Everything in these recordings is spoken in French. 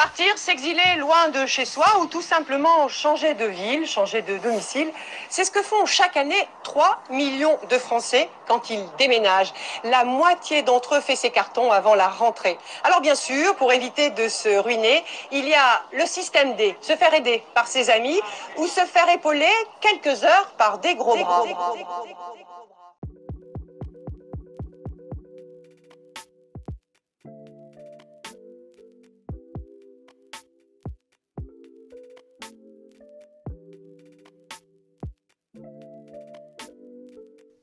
Partir, s'exiler loin de chez soi ou tout simplement changer de ville, changer de domicile, c'est ce que font chaque année 3 millions de Français quand ils déménagent. La moitié d'entre eux fait ses cartons avant la rentrée. Alors bien sûr, pour éviter de se ruiner, il y a le système D, se faire aider par ses amis ou se faire épauler quelques heures par des gros bras.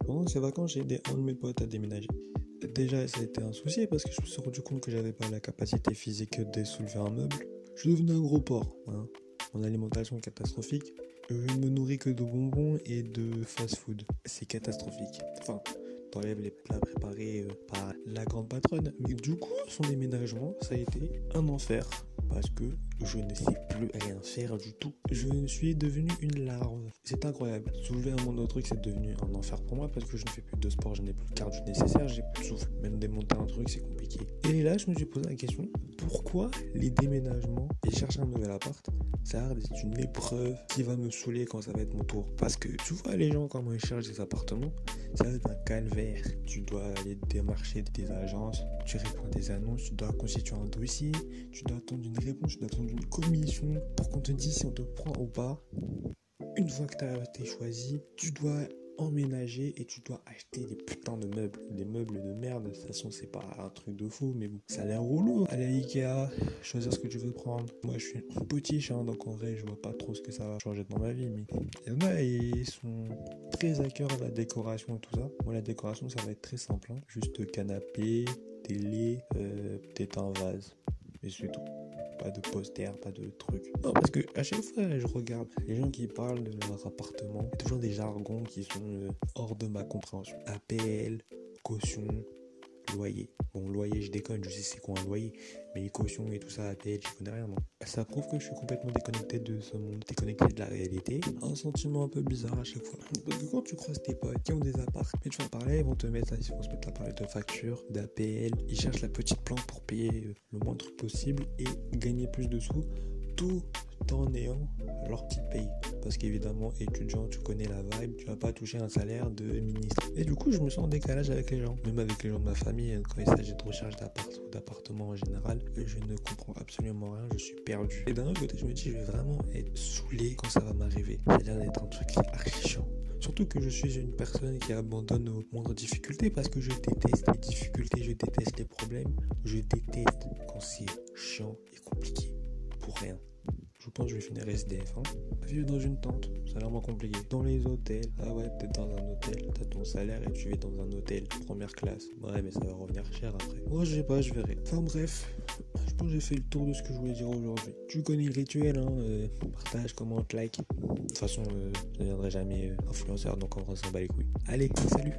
Pendant ces vacances, j'ai aidé un de mes potes à déménager. Déjà, ça a été un souci parce que je me suis rendu compte que j'avais pas la capacité physique de soulever un meuble. Je devenais un gros porc, hein. Mon alimentation est catastrophique. Je ne me nourris que de bonbons et de fast-food. C'est catastrophique. Enfin, t'enlèves les plats préparés par la grande patronne. Mais du coup, son déménagement, ça a été un enfer. Parce que je ne sais plus rien faire du tout. Je suis devenu une larve. C'est incroyable. Soulever un moindre truc, c'est devenu un enfer pour moi parce que je ne fais plus de sport, je n'ai plus le cardio nécessaire, j'ai plus de souffle. Même démonter un truc, c'est compliqué. Et là, je me suis posé la question, pourquoi les déménagements et chercher un nouvel appart, ça a l'air d'être une épreuve qui va me saouler quand ça va être mon tour. Parce que tu vois les gens comment ils cherchent des appartements, ça va être un calvaire. Tu dois aller démarcher des agences, tu réponds à des annonces, tu dois constituer un dossier, tu dois attendre une réponse, tu dois attendre une commission pour qu'on te dise si on te prend ou pas. Une fois que tu as été choisi, tu dois emménager et tu dois acheter des putains de meubles. Des meubles de merde, de toute façon c'est pas un truc de fou, mais bon, ça a l'air relou. Aller à Ikea, choisir ce que tu veux prendre. Moi je suis potiche, hein, donc en vrai je vois pas trop ce que ça va changer dans ma vie, mais il y en a et ils sont très à cœur la décoration et tout ça. Moi la décoration ça va être très simple, hein. Juste canapé, télé, peut-être un vase, et c'est tout. Pas de poster, pas de trucs. Non, parce que à chaque fois, je regarde les gens qui parlent de leur appartement. Il y a toujours des jargons qui sont hors de ma compréhension. APL, caution, loyer. Bon, loyer, je déconne, je sais c'est quoi un loyer. Mais les cautions et tout ça, APL, je connais rien, non. Ça prouve que je suis complètement déconnecté de ce monde, déconnecté de la réalité. Un sentiment un peu bizarre à chaque fois. Parce que quand tu croises tes potes qui ont des apparts, et tu vas parler, ils vont te mettre, ils vont se mettre à parler de factures, d'APL. Ils cherchent la petite planque pour payer le moins de trucs possible et gagner plus de sous, tout en ayant leur petite paye. Parce qu'évidemment, étudiant, tu connais la vibe, tu vas pas toucher un salaire de ministre. Et du coup, je me sens en décalage avec les gens. Même avec les gens de ma famille, quand il s'agit de recherche d'appart ou d'appartement en général, je ne comprends absolument rien, je suis perdu. Et d'un autre côté, je me dis, je vais vraiment être saoulé quand ça va m'arriver. Ça a l'air d'être un truc archi chiant. Surtout que je suis une personne qui abandonne aux moindres difficultés parce que je déteste les difficultés, je déteste les problèmes, je déteste quand c'est chiant et compliqué pour rien. Je pense que je vais finir SDF, hein. Vivre dans une tente, ça a l'air moins compliqué. Dans les hôtels, ah ouais, peut-être dans un hôtel, t'as ton salaire et tu vis dans un hôtel première classe. Ouais, mais ça va revenir cher après. Moi, je sais pas, je verrai. Enfin bref, je pense que j'ai fait le tour de ce que je voulais dire aujourd'hui. Tu connais le rituel, hein, partage, commente, like. De toute façon, je ne deviendrai jamais influenceur, donc en vrai, on s'en bat les couilles. Allez, salut!